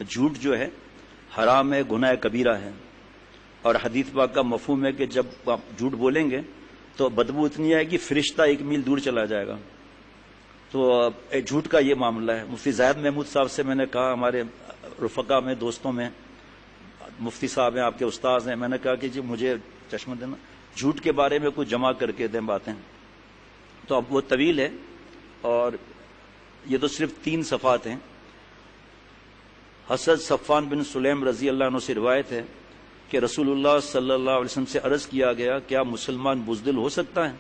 جھوٹ جو ہے حرام ہے، گناہ کبیرہ ہے، اور حدیث پاک کا مفہوم ہے کہ جب آپ جھوٹ بولیں گے تو بدبو اتنی آئے گی فرشتہ 1 میل دور چلا جائے گا. تو جھوٹ کا یہ معاملہ ہے. مفتی زاہد محمود صاحب سے میں نے کہا، ہمارے رفقا میں، دوستوں میں مفتی صاحب ہیں، آپ کے استاذ ہیں، میں نے کہا کہ جی مجھے چشمہ دینا، جھوٹ کے بارے میں کچھ جمع کر کے دیں باتیں. تو اب وہ طویل ہے اور یہ تو صرف 3 صفحات ہیں. حضرت صفوان بن سلیم رضی اللہ عنہ سے روایت ہے کہ رسول اللہ صلی اللہ علیہ وسلم سے عرض کیا گیا، کیا مسلمان بزدل ہو سکتا ہے؟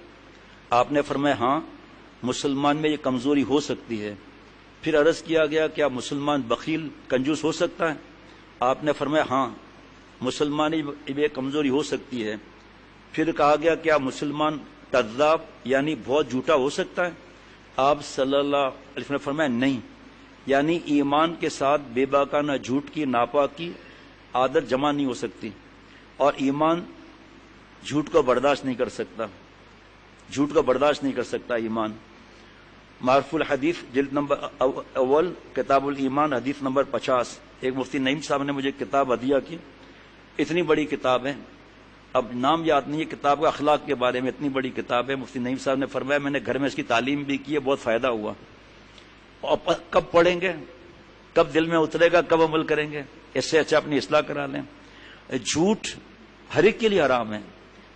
آپ نے فرمایا ہاں، مسلمان میں یہ کمزوری ہو سکتی ہے. پھر عرض کیا گیا، کیا مسلمان بخیل کنجوس ہو سکتا ہے؟ آپ نے فرمایا ہاں، مسلمان میں یہ کمزوری ہو سکتی ہے. پھر کہا گیا، کیا مسلمان کذاب یعنی بہت جھوٹا ہو سکتا ہے؟ آپ صلی اللہ علیہ وسلم نے فرمایا نہیں، یعنی ایمان کے ساتھ بے باکانہ جھوٹ کی ناپاک کی عادت جمع نہیں ہو سکتی، اور ایمان جھوٹ کو برداشت نہیں کر سکتا، جھوٹ کو برداشت نہیں کر سکتا ایمان. معروف الحدیث جلد نمبر اول کتاب الایمان حدیث نمبر 50. ایک مفتی نعیم صاحب نے مجھے کتاب ہدیہ کی، اتنی بڑی کتاب ہے، اب نام یاد نہیں ہے کتاب کا، اخلاق کے بارے میں اتنی بڑی کتاب ہے. مفتی نعیم صاحب نے فرمایا میں نے گھر میں اس کی تعلیم بھی کی ہے، بہت فائدہ ہوا. اور کب پڑھیں گے، کب دل میں اترے گا، کب عمل کریں گے؟ اس سے اچھا اپنی اصلاح کرا لیں. جھوٹ ہر ایک کے لیے حرام ہے،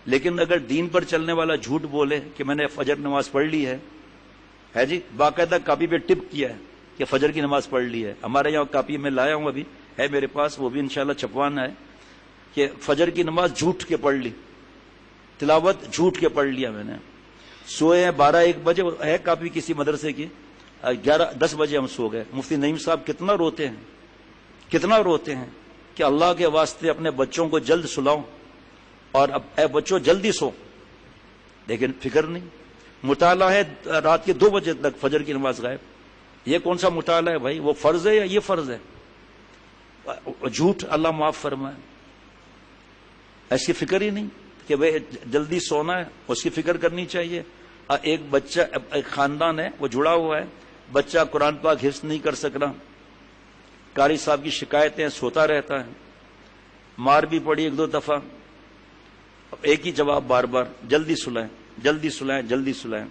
لیکن اگر دین پر چلنے والا جھوٹ بولے کہ میں نے فجر نماز پڑھ لی ہے جی، باقاعدہ کاپی پہ ٹپ کیا ہے کہ فجر کی نماز پڑھ لی ہے. ہمارے یہاں کاپی میں لایا ہوں، ابھی ہے میرے پاس، وہ بھی انشاءاللہ چھپوانا ہے کہ فجر کی نماز جھوٹ کے پڑھ لی، تلاوت جھوٹ کے پڑھ لیا میں نے. سوئے ہیں 12-1 بجے، ہے کاپی کسی مدرسے کی، 11-10 بجے ہم سو گئے. مفتی نعیم صاحب کتنا روتے ہیں، کتنا روتے ہیں کہ اللہ کے واسطے اپنے بچوں کو جلد سلاؤ، اور اب اے بچوں جلدی سو، لیکن فکر نہیں. مطالعہ ہے رات کے 2 بجے تک، فجر کی نماز غائب. یہ کون سا مطالعہ ہے بھائی؟ وہ فرض ہے یا یہ فرض ہے؟ جھوٹ اللہ معاف فرمائے. ایسی فکر ہی نہیں کہ بھائی جلدی سونا ہے، اس کی فکر کرنی چاہیے. ایک بچہ، ایک خاندان ہے وہ جڑا ہوا ہے، بچہ قرآن پاک حفظ نہیں کر سک رہا، قاری صاحب کی شکایتیں، سوتا رہتا ہے، مار بھی پڑی 1-2 دفعہ، ایک ہی جواب بار بار، جلدی سلائیں، جلدی سلائیں، جلدی سلائیں.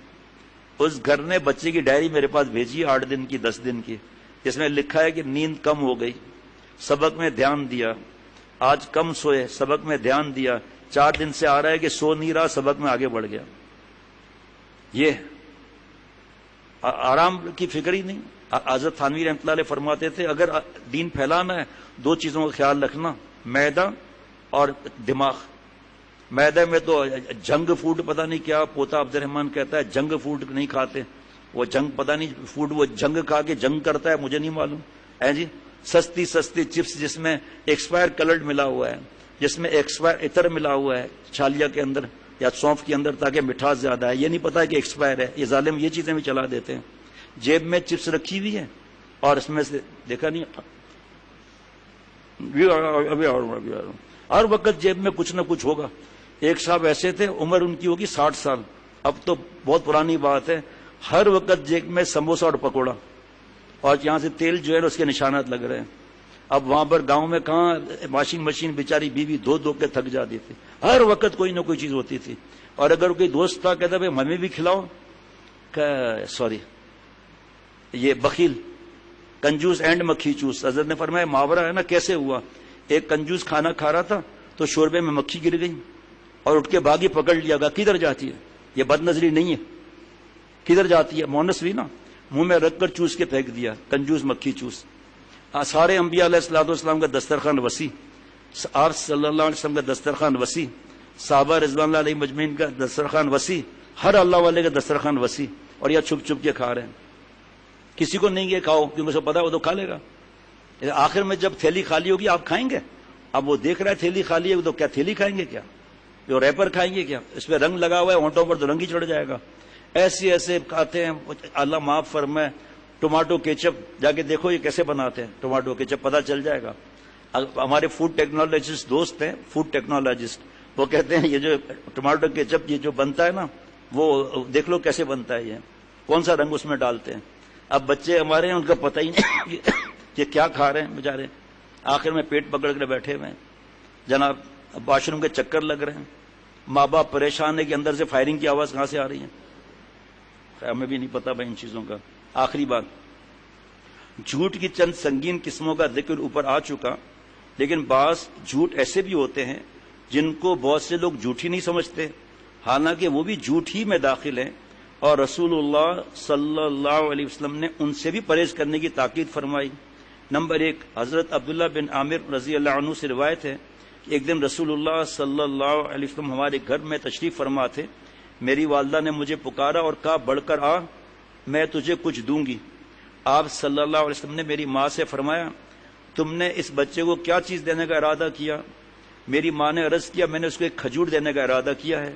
اس گھر نے بچے کی ڈائری میرے پاس بھیجی 8 دن کی، 10 دن کی، جس میں لکھا ہے کہ نیند کم ہو گئی، سبق میں دھیان دیا، آج کم سوئے، سبق میں دھیان دیا، 4 دن سے آ رہا ہے کہ سو نہیں رہا، سبق میں آگے بڑھ گیا. یہ آرام کی فکر ہی نہیں. حضرت تھانوی رحمۃ اللہ علیہ فرماتے تھے اگر دین پھیلانا ہے 2 چیزوں کا خیال رکھنا، معدہ اور دماغ. معدے میں تو جنگ فوڈ پتہ نہیں کیا، پوتا عبد الرحمان کہتا ہے جنگ فوڈ نہیں کھاتے، وہ جنگ پتہ نہیں فوڈ، وہ جنگ کھا کے جنگ کرتا ہے، مجھے نہیں معلوم ہے جی. سستی سستی چپس جس میں ایکسپائر کلرڈ ملا ہوا ہے، جس میں ایکسپائر عطر ملا ہوا ہے چھالیا کے اندر یا سونف کے اندر تاکہ مٹھاس زیادہ ہے، یہ نہیں پتا کہ ایکسپائر ہے. یہ ظالم یہ چیزیں بھی چلا دیتے ہیں. جیب میں چپس رکھی ہوئی ہے اور اس میں سے دیکھا نہیں، ہر وقت جیب میں کچھ نہ کچھ ہوگا. ایک صاحب ایسے تھے، عمر ان کی ہوگی 60 سال، اب تو بہت پرانی بات ہے، ہر وقت جیب میں سموسہ اور پکوڑا، اور یہاں سے تیل جو ہے اس کے نشانات لگ رہے ہیں. اب وہاں پر گاؤں میں کہاں واشنگ مشین، بیچاری بیوی دھو کے تھک جاتی تھی، ہر وقت کوئی نہ کوئی چیز ہوتی تھی. اور اگر کوئی دوست تھا کہتا بھائی ہمیں بھی کھلاؤ، سوری، یہ بخیل، کنجوس اینڈ مکھی چوس. حضرت نے فرمایا محاورہ ہے نا، کیسے ہوا؟ ایک کنجوس کھانا کھا رہا تھا تو شوربے میں مکھی گر گئی اور اٹھ کے بھاگی، پکڑ لیا گا. کدھر جاتی ہے؟ یہ بد نظری نہیں ہے، کدھر جاتی ہے؟ مونس بھی نا، منہ میں رکھ کر چوس کے پھینک دیا، کنجوس مکھی چوس. سارے انبیاء علیہ الصلوۃ والسلام کا دسترخوان وسیع، آپ صلی اللہ علیہ وسلم کا دسترخوان وسیع، صحابہ رضوان اللہ علیہ مجمعین کا دسترخوان وسیع، ہر اللہ والے کا دسترخوان وسیع، اور یہ چھپ چھپ کے کھا رہے ہیں. کسی کو نہیں یہ کھاؤ کیونکہ اسے پتا وہ تو کھا لے گا. آخر میں جب تھیلی خالی ہوگی آپ کھائیں گے. اب وہ دیکھ رہا ہے تھیلی خالی ہے تو کیا تھیلی کھائیں گے؟ کیا جو ریپر کھائیں گے؟ کیا اس پہ رنگ لگا ہوا ہے، ہونٹوں پر تو رنگ ہی چڑھ جائے گا. ایسے کھاتے ہیں. اللہ معاف فرمائے. ٹماٹو کیچپ جا کے دیکھو یہ کیسے بناتے ہیں، ٹماٹو کیچپ پتہ چل جائے گا. ہمارے فوڈ ٹیکنالوجسٹ دوست ہیں، فوڈ ٹیکنالوجسٹ، وہ کہتے ہیں یہ جو ٹماٹو کیچپ یہ جو بنتا ہے نا، وہ دیکھ لو کیسے بنتا ہے، یہ کون سا رنگ اس میں ڈالتے ہیں. اب بچے ہمارے ہیں ان کا پتہ ہی نہیں کہ کیا کھا رہے ہیں بیچارے، آخر میں پیٹ پکڑ کر بیٹھے ہوئے ہیں، جناب واش روم کے چکر لگ رہے ہیں، ماں باپ پریشان ہے کہ اندر سے فائرنگ کی آواز کہاں سے آ رہی ہے. ہمیں بھی نہیں پتا بھائی ان چیزوں کا. آخری بات، جھوٹ کی چند سنگین قسموں کا ذکر اوپر آ چکا، لیکن بعض جھوٹ ایسے بھی ہوتے ہیں جن کو بہت سے لوگ جھوٹ ہی نہیں سمجھتے، حالانکہ وہ بھی جھوٹ ہی میں داخل ہیں، اور رسول اللہ صلی اللہ علیہ وسلم نے ان سے بھی پرہیز کرنے کی تاکید فرمائی. نمبر 1، حضرت عبداللہ بن عامر رضی اللہ عنہ سے روایت ہے کہ ایک دن رسول اللہ صلی اللہ علیہ وسلم ہمارے گھر میں تشریف فرما تھے. میری والدہ نے مجھے پکارا اور کہا بڑھ کر آ، میں تجھے کچھ دوں گی. آپ صلی اللہ علیہ وسلم نے میری ماں سے فرمایا تم نے اس بچے کو کیا چیز دینے کا ارادہ کیا؟ میری ماں نے عرض کیا میں نے اس کو ایک کھجور دینے کا ارادہ کیا ہے.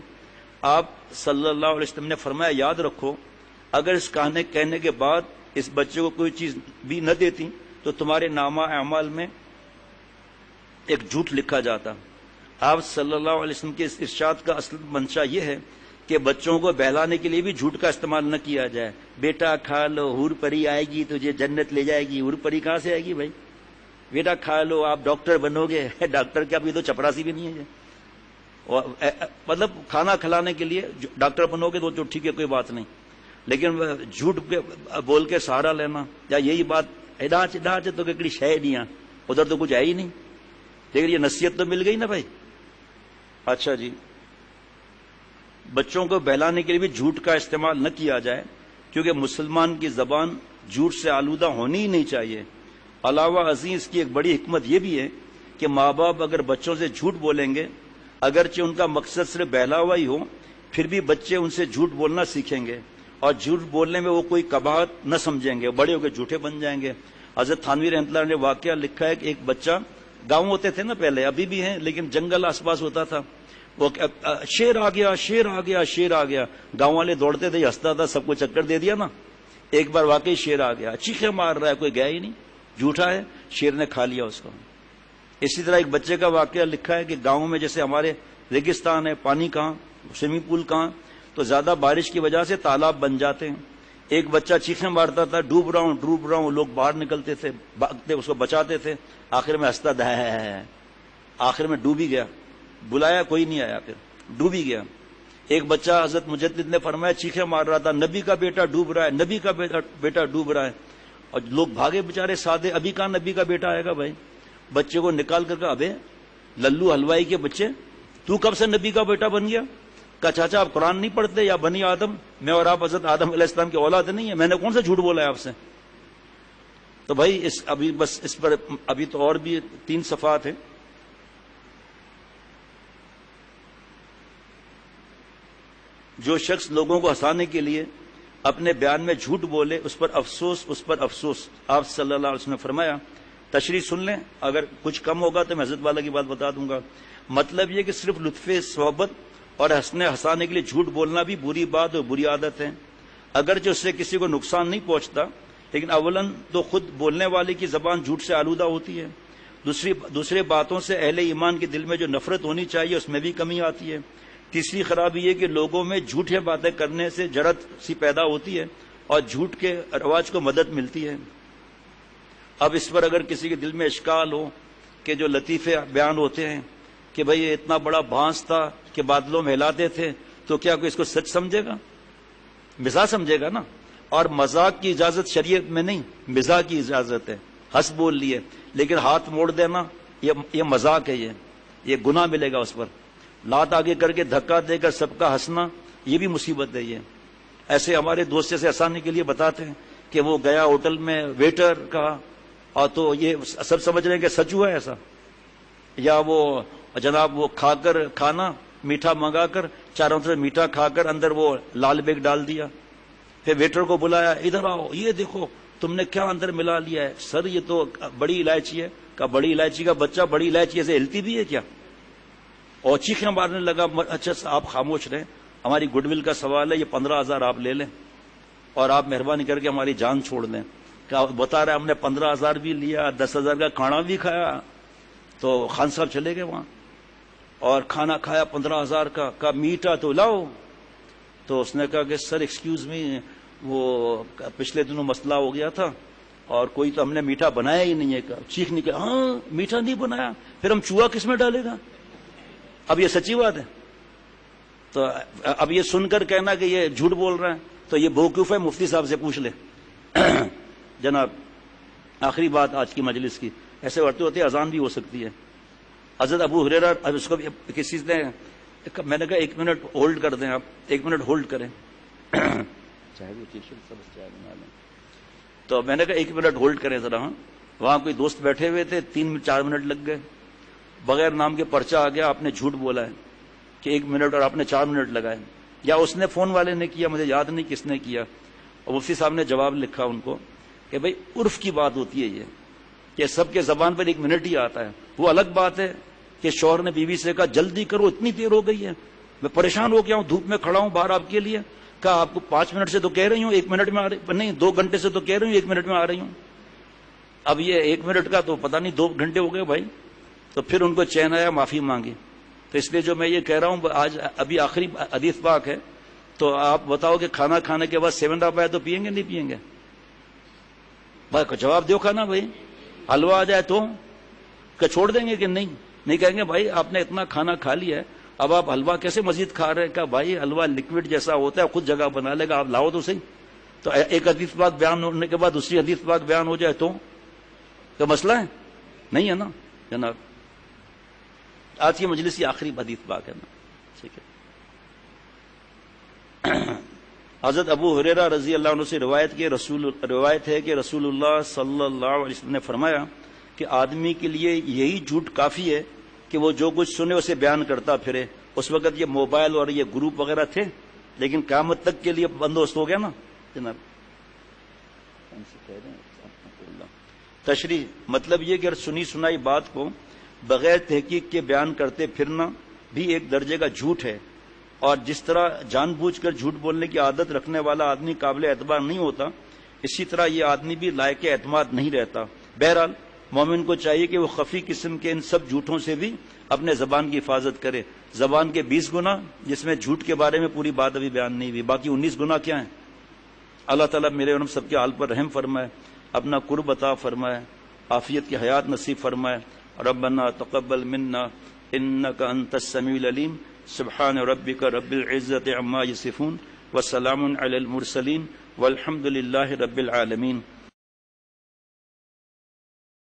آپ صلی اللہ علیہ وسلم نے فرمایا یاد رکھو اگر اس کہنے کے بعد اس بچے کو کوئی چیز بھی نہ دیتی تو تمہارے نامہ اعمال میں ایک جھوٹ لکھا جاتا. آپ صلی اللہ علیہ وسلم کے اس ارشاد کا اصل منشا یہ ہے کہ بچوں کو بہلانے کے لیے بھی جھوٹ کا استعمال نہ کیا جائے. بیٹا کھا لو، حور پری آئے گی تجھے جنت لے جائے گی. حور پری کہاں سے آئے گی بھائی؟ بیٹا کھا لو آپ ڈاکٹر بنو گے. ڈاکٹر کیا ابھی تو چپراسی بھی نہیں ہے. مطلب کھانا کھلانے کے لیے ڈاکٹر بنو گے تو ٹھیک ہے کوئی بات نہیں، لیکن جھوٹ بول کے سہارا لینا یا یہی بات ڈانچ تو ککڑی شے نہیں ادھر تو کچھ ہے ہی نہیں. لیکن یہ نصیحت تو مل گئی نا بھائی. اچھا جی، بچوں کو بہلانے کے لیے بھی جھوٹ کا استعمال نہ کیا جائے کیونکہ مسلمان کی زبان جھوٹ سے آلودہ ہونی ہی نہیں چاہیے. علاوہ ازیں اس کی ایک بڑی حکمت یہ بھی ہے کہ ماں باپ اگر بچوں سے جھوٹ بولیں گے اگرچہ ان کا مقصد صرف بہلاوا ہی ہو پھر بھی بچے ان سے جھوٹ بولنا سیکھیں گے اور جھوٹ بولنے میں وہ کوئی قباحت نہ سمجھیں گے، بڑے ہو کے جھوٹے بن جائیں گے. حضرت تھانوی رحمۃ اللہ نے واقعہ لکھا ہے کہ ایک بچہ، گاؤں ہوتے تھے نا پہلے، ابھی بھی ہیں لیکن جنگل آس پاس ہوتا تھا، وہ شیر آ گیا شیر آ گیا شیر آ گیا، گاؤں والے دوڑتے تھے، ہنستا تھا، سب کو چکر دے دیا نا. ایک بار واقعی شیر آ گیا، چیخے مار رہا ہے، کوئی گیا ہی نہیں، جھوٹا ہے، شیر نے کھا لیا اس کو. اسی طرح ایک بچے کا واقعہ لکھا ہے کہ گاؤں میں جیسے ہمارے ریگستان ہے، پانی کہاں، سوئمنگ پول کہاں، تو زیادہ بارش کی وجہ سے تالاب بن جاتے ہیں. ایک بچہ چیخیں مارتا تھا ڈوب رہا ہوں، لوگ باہر نکلتے تھے، بھاگتے اس کو بچاتے تھے، آخر میں ہنستا تھا، آخر میں ڈوب ہی گیا، بلایا کوئی نہیں آیا، پھر ڈوب ہی گیا. ایک بچہ حضرت مجدد نے فرمایا چیخیں مار رہا تھا نبی کا بیٹا ڈوب رہا ہے، نبی کا بیٹا ڈوب رہا ہے، اور لوگ بھاگے بیچارے سادے، ابھی کہاں نبی کا بیٹا آئے گا بھائی. بچے کو نکال کر کہا ابے للو حلوائی کے بچے تو کب سے نبی کا بیٹا بن گیا؟ کہا چاچا آپ قرآن نہیں پڑھتے یا بنی آدم، میں اور آپ حضرت آدم علیہ السلام کی اولاد نہیں ہے، میں نے کون سا جھوٹ بولا ہے آپ سے؟ تو بھائی ابھی بس اس پر ابھی تو اور بھی 3 صفحات ہیں. جو شخص لوگوں کو ہنسانے کے لیے اپنے بیان میں جھوٹ بولے اس پر افسوس. آپ صلی اللہ علیہ وسلم نے فرمایا تشریح سن لیں، اگر کچھ کم ہوگا تو میں حضرت والا کی بات بتا دوں گا. مطلب یہ کہ صرف لطف صحبت اور ہنسانے کے لیے جھوٹ بولنا بھی بری بات اور بری عادت ہے، اگرچہ اس سے کسی کو نقصان نہیں پہنچتا، لیکن اولاً تو خود بولنے والے کی زبان جھوٹ سے آلودہ ہوتی ہے، دوسرے باتوں سے اہل ایمان کے دل میں جو نفرت ہونی چاہیے اس میں بھی کمی آتی ہے. تیسری خرابی یہ کہ لوگوں میں جھوٹیں باتیں کرنے سے جرات سی پیدا ہوتی ہے اور جھوٹ کے رواج کو مدد ملتی ہے. اب اس پر اگر کسی کے دل میں اشکال ہو کہ جو لطیفے بیان ہوتے ہیں کہ بھئی یہ اتنا بڑا بھانس تھا کہ بادلوں میں ہلاتے تھے، تو کیا کوئی اس کو سچ سمجھے گا؟ مزاح سمجھے گا نا. اور مذاق کی اجازت شریعت میں نہیں، مزاح کی اجازت ہے. ہنس بول لیے لیکن ہاتھ موڑ دینا یہ مذاق ہے، یہ گناہ ملے گا اس پر. لات آگے کر کے دھکا دے کر سب کا ہنسنا یہ بھی مصیبت ہے. یہ ایسے ہمارے دوست سے ہنسانے کے لیے بتاتے ہیں کہ وہ گیا ہوٹل میں ویٹر کا، اور تو یہ سب سمجھ رہے ہیں کہ سچ ہوا ہے ایسا، یا وہ جناب وہ کھا کر کھانا میٹھا منگا کر چاروں طرف میٹھا کھا کر اندر وہ لال بیگ ڈال دیا، پھر ویٹر کو بلایا ادھر آؤ یہ دیکھو تم نے کیا اندر ملا لیا ہے. سر یہ تو بڑی الائچی ہے. کہا بڑی الائچی کا بچہ بڑی الائچی ایسے ہلتی بھی ہے کیا؟ اور چیخیں مارنے لگا. اچھا آپ خاموش رہیں، ہماری گڈ ول کا سوال ہے، یہ 15,000 آپ لے لیں اور آپ مہربانی کر کے ہماری جان چھوڑ دیں. کہ بتا رہے ہم نے 15,000 بھی لیا، 10,000 کا کھانا بھی کھایا. تو خان صاحب چلے گئے وہاں اور کھانا کھایا 15,000 کا. کہا میٹھا تو لاؤ. تو اس نے کہا کہ سر ایکسکیوز می، وہ پچھلے دنوں مسئلہ ہو گیا تھا اور کوئی تو ہم نے میٹھا بنایا ہی نہیں ہے. چیخ نکل ہاں میٹھا نہیں بنایا, پھر ہم چوہا کس میں ڈالے گا؟ اب یہ سچی بات ہے. تو اب یہ سن کر کہنا کہ یہ جھوٹ بول رہا ہے تو یہ بیوقوف ہے, مفتی صاحب سے پوچھ لے. جناب آخری بات آج کی مجلس کی, ایسے ہوتے ہوتے اذان بھی ہو سکتی ہے. حضرت ابو ہریرہ, اس کو کسی نے, میں نے کہا 1 منٹ ہولڈ کر دیں, آپ 1 منٹ ہولڈ کریں. چاہے وہ چائے بنا لیں. تو میں نے کہا 1 منٹ ہولڈ کریں ذرا. ہاں وہاں کوئی دوست بیٹھے ہوئے تھے, 3-4 منٹ لگ گئے, بغیر نام کے پرچہ آ گیا, آپ نے جھوٹ بولا ہے کہ 1 منٹ اور آپ نے 4 منٹ لگائے, یا اس نے فون والے نے کیا, مجھے یاد نہیں کس نے کیا. اور مفتی صاحب نے جواب لکھا ان کو کہ بھائی عرف کی بات ہوتی ہے یہ کہ سب کے زبان پر 1 منٹ ہی آتا ہے. وہ الگ بات ہے کہ شوہر نے بیوی سے کہا جلدی کرو اتنی دیر ہو گئی ہے, میں پریشان ہو گیا ہوں, دھوپ میں کھڑا ہوں باہر آپ کے لیے. کہا آپ کو 5 منٹ سے تو کہہ رہی ہوں 1 منٹ میں آ رہی, نہیں 2 گھنٹے سے تو کہہ رہی ہوں 1 منٹ میں آ رہی ہوں. اب یہ 1 منٹ کا تو پتہ نہیں 2 گھنٹے ہو گئے بھائی. تو پھر ان کو چین آیا, معافی مانگی. تو اس لیے جو میں یہ کہہ رہا ہوں آج ابھی آخری حدیث پاک ہے, تو آپ بتاؤ کہ کھانا کھانے کے بعد 7 اپ آئے تو پیئیں گے نہیں پیئیں گے؟ بھائی جواب دو کھانا بھائی. حلوہ آ جائے تو کہ چھوڑ دیں گے کہ نہیں؟ نہیں کہیں گے بھائی آپ نے اتنا کھانا کھا لیا ہے, اب آپ حلوہ کیسے مزید کھا رہے ہیں؟ کہ بھائی حلوہ لکوڈ جیسا ہوتا ہے, خود جگہ بنا لے گا, آپ لاؤ تو صحیح. تو ایک حدیث پاک بیان ہونے کے بعد دوسری حدیث پاک بیان ہو جائے تو کیا مسئلہ ہے؟ نہیں ہے نا جناب. آج کی مجلس کی آخری حدیث پاک ہے نا, ٹھیک ہے. حضرت ابو ہریرہ رضی اللہ عنہ سے روایت ہے کہ رسول اللہ صلی اللہ علیہ وسلم نے فرمایا کہ آدمی کے لیے یہی جھوٹ کافی ہے کہ وہ جو کچھ سنے اسے بیان کرتا پھرے. اس وقت یہ موبائل اور یہ گروپ وغیرہ تھے, لیکن قیامت تک کے لیے بندوبست ہو گیا نا جناب. تشریح مطلب یہ کہ سنی سنائی بات کو بغیر تحقیق کے بیان کرتے پھرنا بھی ایک درجے کا جھوٹ ہے, اور جس طرح جان بوجھ کر جھوٹ بولنے کی عادت رکھنے والا آدمی قابل اعتبار نہیں ہوتا, اسی طرح یہ آدمی بھی لائق اعتماد نہیں رہتا. بہرحال مومن کو چاہیے کہ وہ خفی قسم کے ان سب جھوٹوں سے بھی اپنے زبان کی حفاظت کرے. زبان کے 20 گناہ جس میں جھوٹ کے بارے میں پوری بات ابھی بیان نہیں ہوئی, باقی 19 گناہ کیا ہیں؟ اللہ تعالیٰ میرے اور ہم سب کے حال پر رحم فرمائے, اپنا قرب عطا فرمائے, عافیت کی حیات نصیب فرمائے. ربنا تقبل منا انک انت السمیع العلیم. سبحان ربک رب العزت عما یصفون وسلام علی المرسلین والحمد للہ رب العالمین.